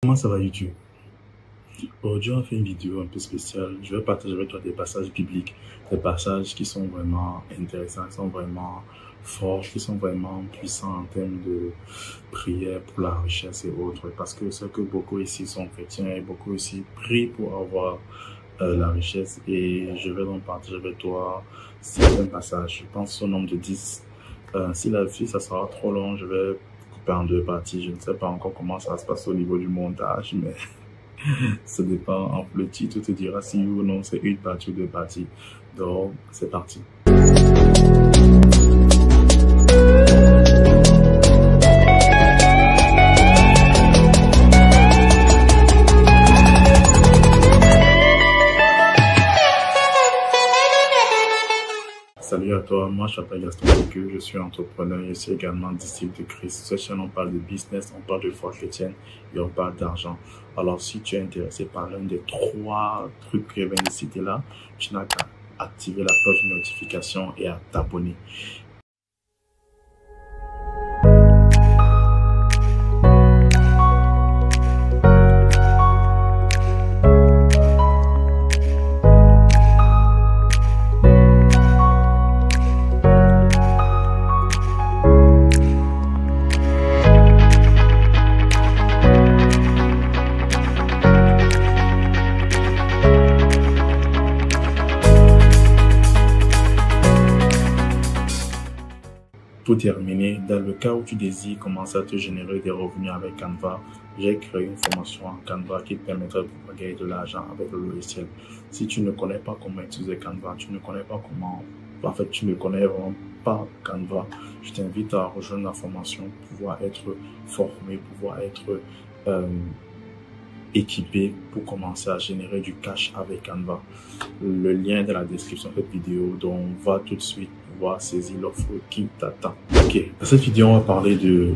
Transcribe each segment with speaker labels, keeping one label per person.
Speaker 1: Comment ça va YouTube? Aujourd'hui, on fait une vidéo un peu spéciale. Je vais partager avec toi des passages bibliques, des passages qui sont vraiment intéressants, qui sont vraiment forts, qui sont vraiment puissants en termes de prière pour la richesse et autres. Parce que c'est que beaucoup ici sont chrétiens et beaucoup ici prient pour avoir la richesse. Et je vais donc partager avec toi certains passages. Je pense au nombre de 10. Si ça sera trop long, je vais couper en deux parties. Je ne sais pas encore comment ça va se passer au niveau du montage, mais ça dépend. Le titre te dira si oui ou non c'est une partie ou deux parties. Donc, c'est parti. Salut à toi, moi je m'appelle Gaston Bécu, je suis entrepreneur et je suis également disciple de Christ. Sur cette chaîne, on parle de business, on parle de foi chrétienne et on parle d'argent. Alors si tu es intéressé par l'un des trois trucs que je viens de citer là, tu n'as qu'à activer la cloche de notification et à t'abonner. Pour terminer, dans le cas où tu désires commencer à te générer des revenus avec Canva, j'ai créé une formation en Canva qui te permettra de pouvoir gagner de l'argent avec le logiciel. Si tu ne connais pas comment utiliser Canva, tu ne connais pas comment, en fait, tu ne connais vraiment pas Canva, je t'invite à rejoindre la formation pour pouvoir être formé, pour pouvoir être équipé pour commencer à générer du cash avec Canva. Le lien est dans la description de cette vidéo, donc va tout de suite pouvoir saisir l'offre qui t'attend. Ok, dans cette vidéo, on va parler de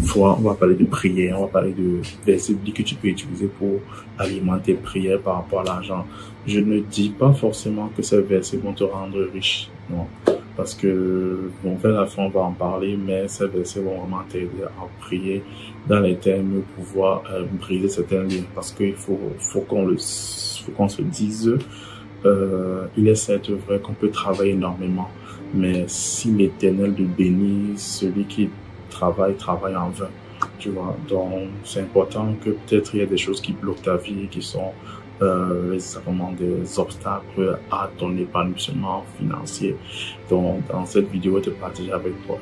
Speaker 1: foi, on va parler de prière, on va parler de versets bibliques que tu peux utiliser pour alimenter prière par rapport à l'argent. Je ne dis pas forcément que ces versets vont te rendre riche, non. Parce que, bon, vers la fin, on va en parler, mais ces versets vont vraiment t'aider à prier dans les termes, pouvoir briser certains liens. Parce qu'il faut qu'on se dise, il est certes vrai qu'on peut travailler énormément, mais si l'Éternel te bénit, celui qui travaille en vain. Tu vois, donc c'est important que peut-être il y a des choses qui bloquent ta vie, qui sont vraiment des obstacles à ton épanouissement financier. Donc, dans cette vidéo, je vais partager avec toi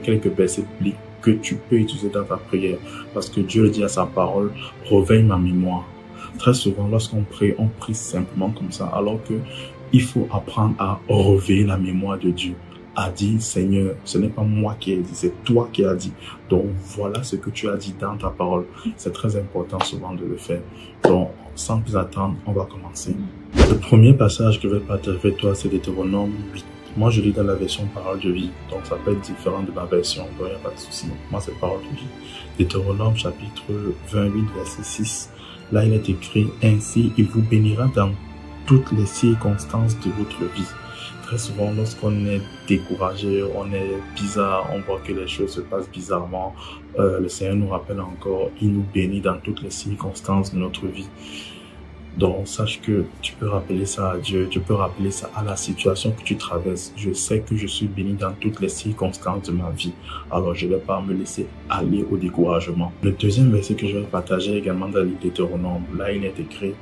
Speaker 1: quelques versets bibliques que tu peux utiliser dans ta prière. Parce que Dieu le dit à sa parole, réveille ma mémoire. Très souvent, lorsqu'on prie simplement comme ça, alors que il faut apprendre à réveiller la mémoire de Dieu. A dit, Seigneur, ce n'est pas moi qui ai dit, c'est toi qui as dit. Donc, voilà ce que tu as dit dans ta parole. C'est très important souvent de le faire. Donc, sans plus attendre, on va commencer. Le premier passage que je vais partager avec toi, c'est Deutéronome 8. Moi, je lis dans la version parole de vie. Donc, ça peut être différent de ma version. Donc, il n'y a pas de souci. Moi, c'est parole de vie. Deutéronome chapitre 28, verset 6. Là, il est écrit, ainsi, il vous bénira dans toutes les circonstances de votre vie. Très souvent, lorsqu'on est découragé, on est bizarre, on voit que les choses se passent bizarrement, le Seigneur nous rappelle encore, il nous bénit dans toutes les circonstances de notre vie. Donc, sache que tu peux rappeler ça à Dieu, tu peux rappeler ça à la situation que tu traverses. Je sais que je suis béni dans toutes les circonstances de ma vie. Alors, je ne vais pas me laisser aller au découragement. Le deuxième verset que je vais partager également dans le livre Deutéronome, là, il est écrit,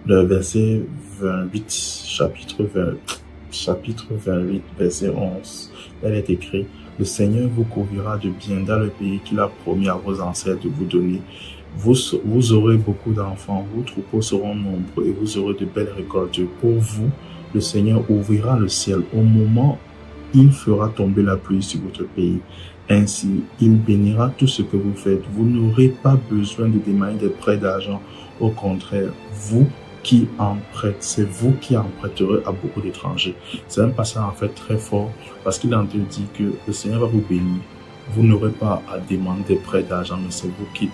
Speaker 1: le verset 28, chapitre 28, verset 11. Elle est écrit, le Seigneur vous couvrira de bien dans le pays qu'il a promis à vos ancêtres de vous donner. Vous aurez beaucoup d'enfants, vos troupeaux seront nombreux et vous aurez de belles récoltes. Pour vous, le Seigneur ouvrira le ciel au moment où il fera tomber la pluie sur votre pays. Ainsi, il bénira tout ce que vous faites. Vous n'aurez pas besoin de demander des prêts d'argent. Au contraire, vous qui en prête, c'est vous qui en prêterez à beaucoup d'étrangers. C'est un passage en fait très fort parce qu'il en te dit que le Seigneur va vous bénir. Vous n'aurez pas à demander des prêts d'argent, mais c'est vous qui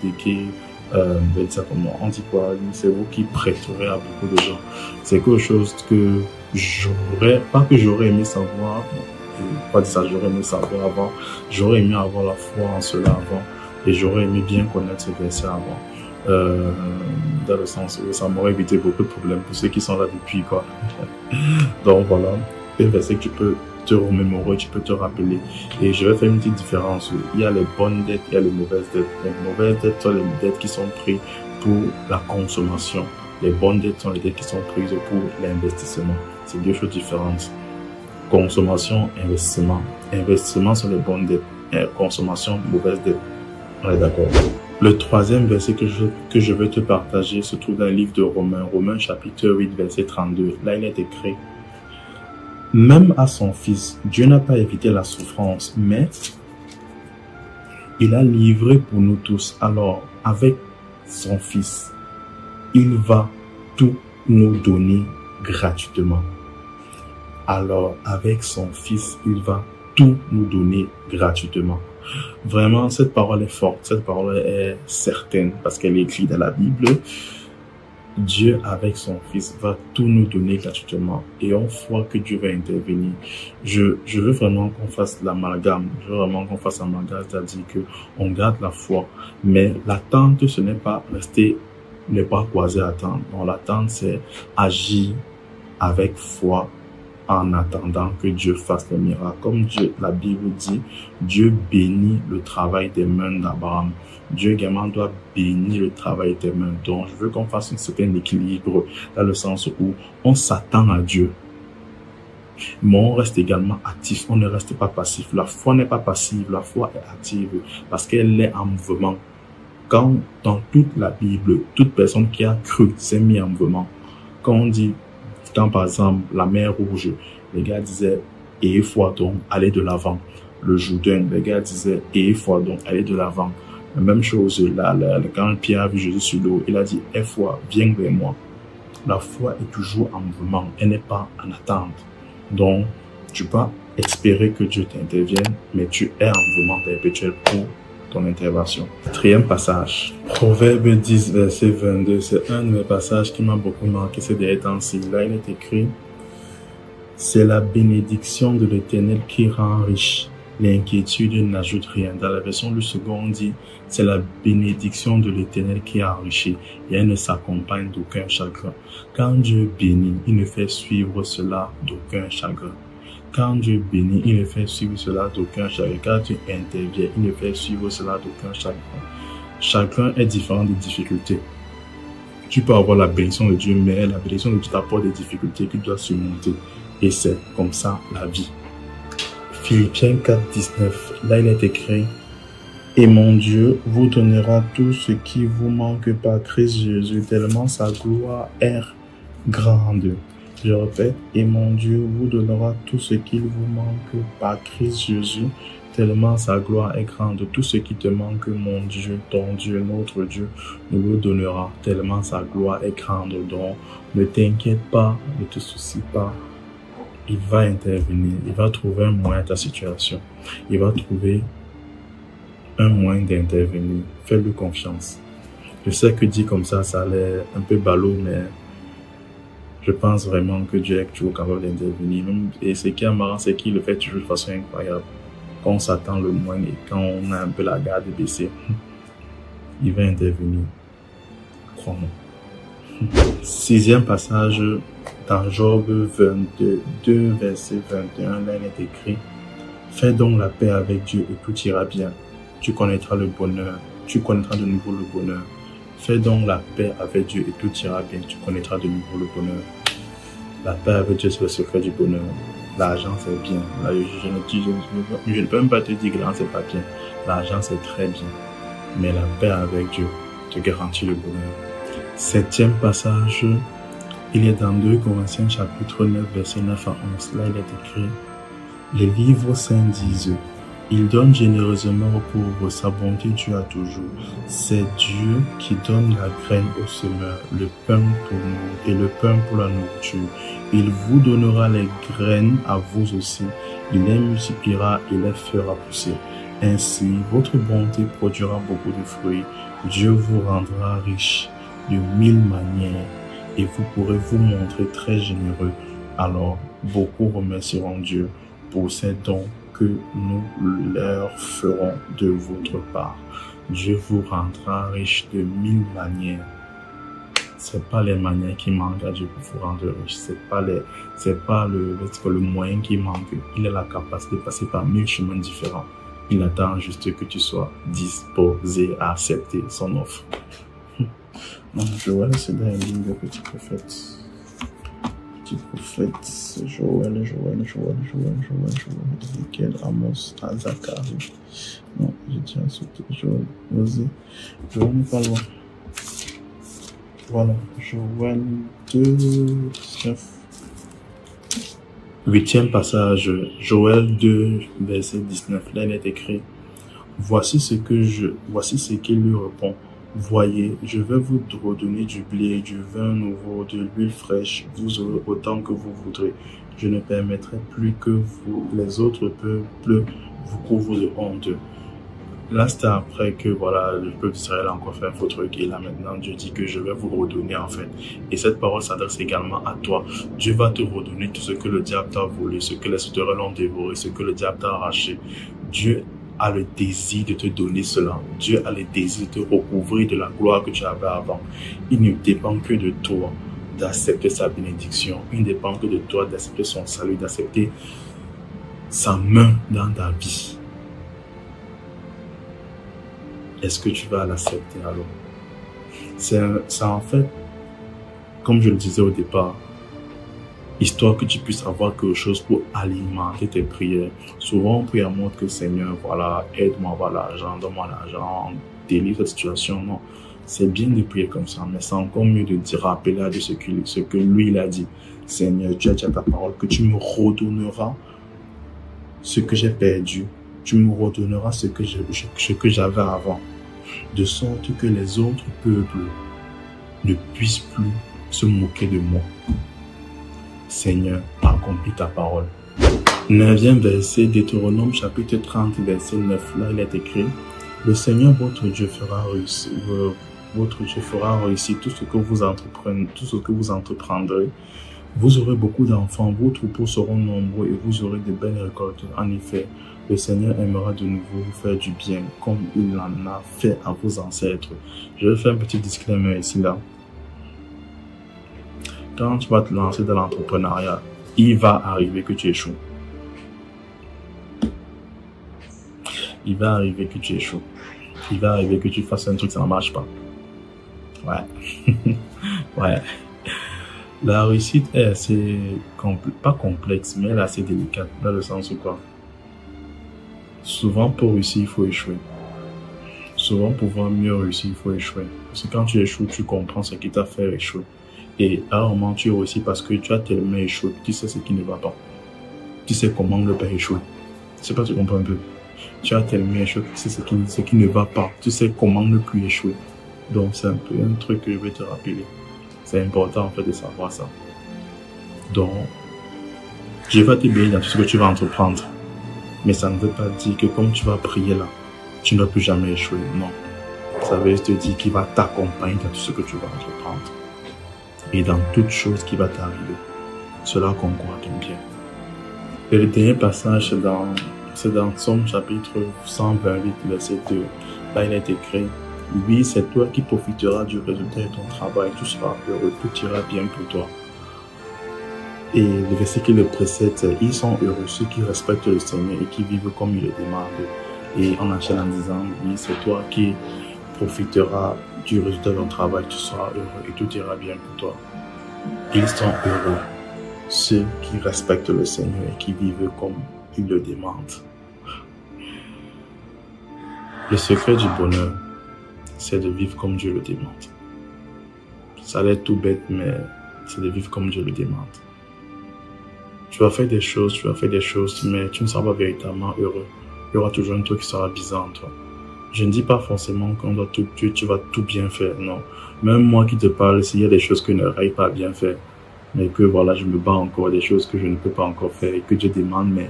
Speaker 1: on dit quoi, c'est vous qui prêterez à beaucoup de gens. C'est quelque chose que j'aurais aimé savoir, pas dire ça, j'aurais aimé savoir avant, j'aurais aimé avoir la foi en cela avant, et j'aurais aimé bien connaître ce verset avant. dans le sens où ça m'aurait évité beaucoup de problèmes pour ceux qui sont là depuis, quoi. Donc voilà, un verset que tu peux te remémorer, tu peux te rappeler. Et je vais faire une petite différence. Il y a les bonnes dettes, il y a les mauvaises dettes. Les mauvaises dettes sont les dettes qui sont prises pour la consommation. Les bonnes dettes sont les dettes qui sont prises pour l'investissement. C'est deux choses différentes. Consommation, investissement. Investissement sont les bonnes dettes. Et consommation, mauvaise dette. On est d'accord. Le troisième verset que je veux te partager se trouve dans le livre de Romains. Romains chapitre 8, verset 32. Là, il est écrit: même à son Fils, Dieu n'a pas évité la souffrance, mais il a livré pour nous tous. Alors, avec son Fils, il va tout nous donner gratuitement. Alors, avec son Fils, il va tout nous donner gratuitement. Vraiment, cette parole est forte, cette parole est certaine parce qu'elle est écrite dans la Bible. Dieu, avec son Fils, va tout nous donner gratuitement et on voit que Dieu va intervenir. Je veux vraiment qu'on fasse l'amalgame. Je veux vraiment qu'on fasse l'amalgame, c'est-à-dire qu'on garde la foi. Mais l'attente, ce n'est pas rester les bras croisés à attendre. Non, l'attente, c'est agir avec foi en attendant que Dieu fasse le miracle. Comme la Bible dit, Dieu bénit le travail des mains d'Abraham. Dieu également doit bénir le travail des mains. Donc, je veux qu'on fasse un certain équilibre dans le sens où on s'attend à Dieu. Mais on reste également actif. On ne reste pas passif. La foi n'est pas passive. La foi est active parce qu'elle est en mouvement. Quand dans toute la Bible, toute personne qui a cru s'est mis en mouvement. Quand par exemple la mer Rouge, les gars disaient ayez foi donc allez de l'avant. Le Jourdain, les gars disaient ayez foi donc allez de l'avant. La même chose là, quand Pierre a vu Jésus sur l'eau, il a dit aie foi, viens vers moi. La foi est toujours en mouvement, elle n'est pas en attente. Donc tu peux espérer que Dieu t'intervienne, mais tu es en mouvement perpétuel pour ton intervention. Quatrième passage. Proverbe 10, verset 22. C'est un de mes passages qui m'a beaucoup marqué ces derniers temps-ci. Là, il est écrit: c'est la bénédiction de l'Éternel qui rend riche. L'inquiétude n'ajoute rien. Dans la version du second, on dit: c'est la bénédiction de l'Éternel qui enrichit et elle ne s'accompagne d'aucun chagrin. Quand Dieu bénit, il ne fait suivre cela d'aucun chagrin. Quand Dieu bénit, il ne fait suivre cela d'aucun chagrin. Quand Dieu intervient, il ne fait suivre cela d'aucun chagrin. Chacun est différent des difficultés. Tu peux avoir la bénédiction de Dieu, mais la bénédiction de Dieu t'apporte des difficultés que tu dois surmonter. Et c'est comme ça la vie. Philippiens 4, 19. Là, il est écrit: et mon Dieu vous donnera tout ce qui vous manque par Christ Jésus, tellement sa gloire est grande. Je répète, et mon Dieu vous donnera tout ce qu'il vous manque par Christ Jésus, tellement sa gloire est grande. Tout ce qui te manque, mon Dieu, ton Dieu, notre Dieu, nous le donnera, tellement sa gloire est grande. Donc, ne t'inquiète pas, ne te soucie pas. Il va intervenir, il va trouver un moyen à ta situation. Il va trouver un moyen d'intervenir. Fais-lui confiance. Je sais que dit comme ça a l'air un peu ballot, mais je pense vraiment que Dieu est toujours capable d'intervenir. Et ce qui est marrant, c'est qu'il le fait toujours de façon incroyable. Quand on s'attend le moins et quand on a un peu la garde baissée, il va intervenir. Crois-moi. Sixième passage, dans Job 22, verset 21, là il est écrit: fais donc la paix avec Dieu et tout ira bien. Tu connaîtras le bonheur. Tu connaîtras de nouveau le bonheur. Fais donc la paix avec Dieu et tout ira bien. Tu connaîtras de nouveau le bonheur. La paix avec Dieu, c'est le secret du bonheur. L'argent, c'est bien. Là, je ne peux même pas te dire que l'argent, c'est pas bien. L'argent, c'est très bien. Mais la paix avec Dieu te garantit le bonheur. Septième passage, il est dans 2 Corinthiens chapitre 9, verset 9 à 11. Là, il est écrit: les livres saints disent: il donne généreusement aux pauvres, sa bonté dure toujours. C'est Dieu qui donne la graine au semeur, le pain pour nous et le pain pour la nourriture. Il vous donnera les graines à vous aussi. Il les multipliera et les fera pousser. Ainsi, votre bonté produira beaucoup de fruits. Dieu vous rendra riche de 1000 manières et vous pourrez vous montrer très généreux. Alors, beaucoup remercieront Dieu pour ces dons que nous leur ferons de votre part. Dieu vous rendra riche de 1000 manières. C'est pas les manières qui manquent à Dieu pour vous rendre riche. C'est pas le moyen qui manque. Il a la capacité de passer par 1000 chemins différents. Il attend juste que tu sois disposé à accepter son offre. Non, Joël, c'est dans une ligne de petit prophète. Petit prophète, Joël, Ézéchiel, Amos, Zacharie. Non, je tiens surtout Joël, Osée. Joël n'est pas loin. Voilà, Joël 2, 19. Huitième passage, Joël 2, verset 19. Là, il est écrit, voici ce qu'il lui répond. Voyez, je vais vous redonner du blé, du vin nouveau, de l'huile fraîche. Vous aurez autant que vous voudrez. Je ne permettrai plus que les autres peuples vous couvrent de honte. Là, c'était après que, voilà, le peuple d'Israël a encore fait un faux truc. Et là, maintenant, Dieu dit que je vais vous redonner, en fait. Et cette parole s'adresse également à toi. Dieu va te redonner tout ce que le diable t'a volé, ce que les sauterelles ont dévoré, ce que le diable t'a arraché. Dieu a le désir de te donner cela. Dieu a le désir de te recouvrir de la gloire que tu avais avant. Il ne dépend que de toi d'accepter sa bénédiction. Il ne dépend que de toi d'accepter son salut, d'accepter sa main dans ta vie. Est-ce que tu vas l'accepter alors? C'est en fait, comme je le disais au départ, histoire que tu puisses avoir quelque chose pour alimenter tes prières. Souvent, on prie à moi que Seigneur, voilà, aide-moi à avoir l'argent, donne-moi l'argent, délivre cette situation. Non, c'est bien de prier comme ça, mais c'est encore mieux de dire, rappeler à Dieu ce que lui, il a dit. Seigneur, tu as dit à ta parole que tu me redonneras ce que j'ai perdu. Tu me redonneras ce que j'avais avant. De sorte que les autres peuples ne puissent plus se moquer de moi. Seigneur, accomplis ta parole. 9e verset, Deutéronome chapitre 30, verset 9. Là, il est écrit, le Seigneur votre Dieu fera réussir, tout ce que vous entreprendrez. Vous aurez beaucoup d'enfants, vos troupeaux seront nombreux et vous aurez de belles récoltes. En effet, le Seigneur aimera de nouveau vous faire du bien, comme il en a fait à vos ancêtres. Je vais faire un petit disclaimer ici, là. Quand tu vas te lancer dans l'entrepreneuriat, il va arriver que tu échoues. Il va arriver que tu échoues. Il va arriver que tu fasses un truc, ça ne marche pas. Ouais. Ouais. La réussite est assez, pas complexe, mais elle est assez délicate, dans le sens où quoi. Souvent, pour réussir, il faut échouer. Souvent, pour pouvoir mieux réussir, il faut échouer. Parce que quand tu échoues, tu comprends ce qui t'a fait échouer. Et à un moment, tu réussis parce que tu as tellement échoué, tu sais ce qui ne va pas. Tu sais comment ne pas échouer. Je sais pas si tu comprends un peu. Tu as tellement échoué, tu sais ce qui ne va pas. Tu sais comment ne plus échouer. Donc, c'est un peu un truc que je vais te rappeler. C'est important, en fait, de savoir ça. Donc, Dieu va te bénir dans tout ce que tu vas entreprendre. Mais ça ne veut pas dire que comme tu vas prier là, tu ne vas plus jamais échouer. Non. Ça veut juste dire qu'il va t'accompagner dans tout ce que tu vas entreprendre. Et dans toute chose qui va t'arriver. Cela concourt à ton bien. Et le dernier passage, c'est dans Psaume chapitre 128, verset 2. Là, il est écrit, oui, c'est toi qui profiteras du résultat de ton travail. Tu seras heureux, tout ira bien pour toi. Et le verset qui le précède, c'est, ils sont heureux, ceux qui respectent le Seigneur et qui vivent comme il le demande. Et on enchaîne en disant, oui, c'est toi qui profiteras du résultat de ton travail, tu seras heureux et tout ira bien pour toi. Ils sont heureux, ceux qui respectent le Seigneur et qui vivent comme il le demande. Le secret du bonheur, c'est de vivre comme Dieu le demande. Ça a l'air tout bête, mais c'est de vivre comme Dieu le demande. Tu vas faire des choses, mais tu ne seras pas véritablement heureux. Il y aura toujours un truc qui sera bizarre en toi. Je ne dis pas forcément qu'on doit tu vas tout bien faire, non. Même moi qui te parle, s'il y a des choses que je n'arrive pas à bien faire, mais que voilà, je me bats encore, des choses que je ne peux pas encore faire et que Dieu demande, mais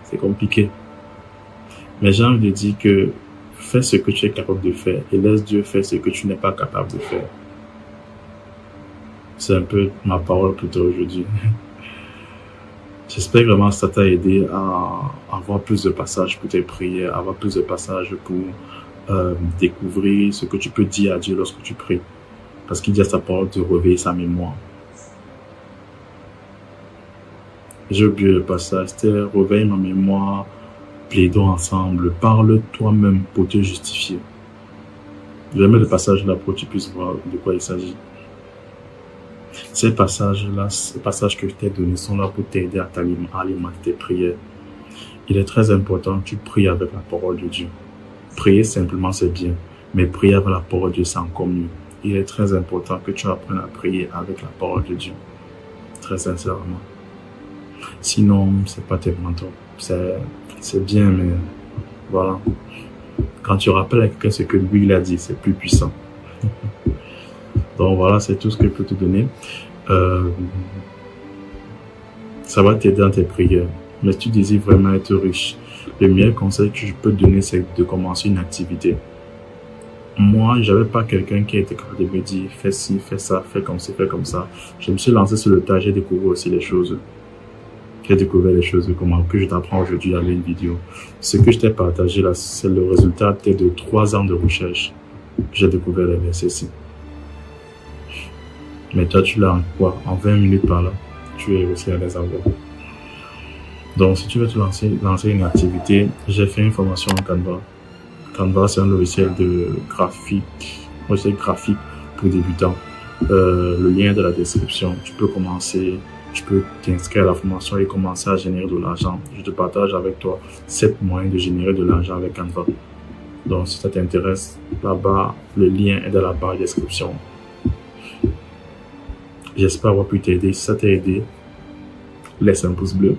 Speaker 1: c'est compliqué. Mais j'ai envie de dire que fais ce que tu es capable de faire et laisse Dieu faire ce que tu n'es pas capable de faire. C'est un peu ma parole pour toi aujourd'hui. J'espère vraiment que ça t'a aidé à avoir plus de passages pour tes prières, avoir plus de passages pour découvrir ce que tu peux dire à Dieu lorsque tu pries. Parce qu'il dit à sa parole de réveiller sa mémoire. J'ai oublié le passage, c'était réveille ma mémoire, plaidons ensemble, parle toi-même pour te justifier. Je vais mettre le passage là pour que tu puisses voir de quoi il s'agit. Ces passages-là, ces passages que je t'ai donnés sont là pour t'aider à alimenter tes prières. Il est très important que tu pries avec la parole de Dieu. Prier simplement, c'est bien, mais prier avec la parole de Dieu, c'est encore mieux. Il est très important que tu apprennes à prier avec la parole de Dieu. Très sincèrement. Sinon, c'est pas tellement top. C'est bien, mais voilà. Quand tu rappelles à quelqu'un ce que lui il a dit, c'est plus puissant. Donc voilà, c'est tout ce que je peux te donner. Ça va t'aider dans tes prières. Mais si tu désires vraiment être riche, le meilleur conseil que je peux te donner, c'est de commencer une activité. Moi, j'avais pas quelqu'un qui était capable de me dire, fais ci, fais ça, fais comme ci, fais comme ça. Je me suis lancé sur le tas, j'ai découvert aussi les choses. J'ai découvert les choses comment que je t'apprends aujourd'hui avec une vidéo. Ce que je t'ai partagé là, c'est le résultat peut-être de 3 ans de recherche. J'ai découvert les versets-ci. Mais toi, tu l'as en quoi? En 20 minutes par là, tu es aussi à les avoir. Donc, si tu veux te lancer une activité, j'ai fait une formation en Canva. Canva, c'est un logiciel de graphique pour débutants. Le lien est dans la description. Tu peux commencer, tu peux t'inscrire à la formation et commencer à générer de l'argent. Je te partage avec toi 7 moyens de générer de l'argent avec Canva. Donc, si ça t'intéresse, là-bas, le lien est dans la barre de description. J'espère avoir pu t'aider. Si ça t'a aidé, laisse un pouce bleu,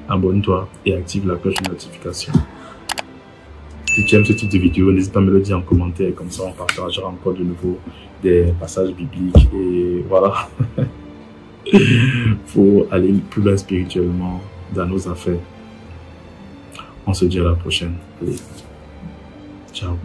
Speaker 1: abonne-toi et active la cloche de notification. Si tu aimes ce type de vidéo, n'hésite pas à me le dire en commentaire, comme ça on partagera encore de nouveau des passages bibliques et voilà. Faut aller plus loin spirituellement dans nos affaires. On se dit à la prochaine. Allez, ciao.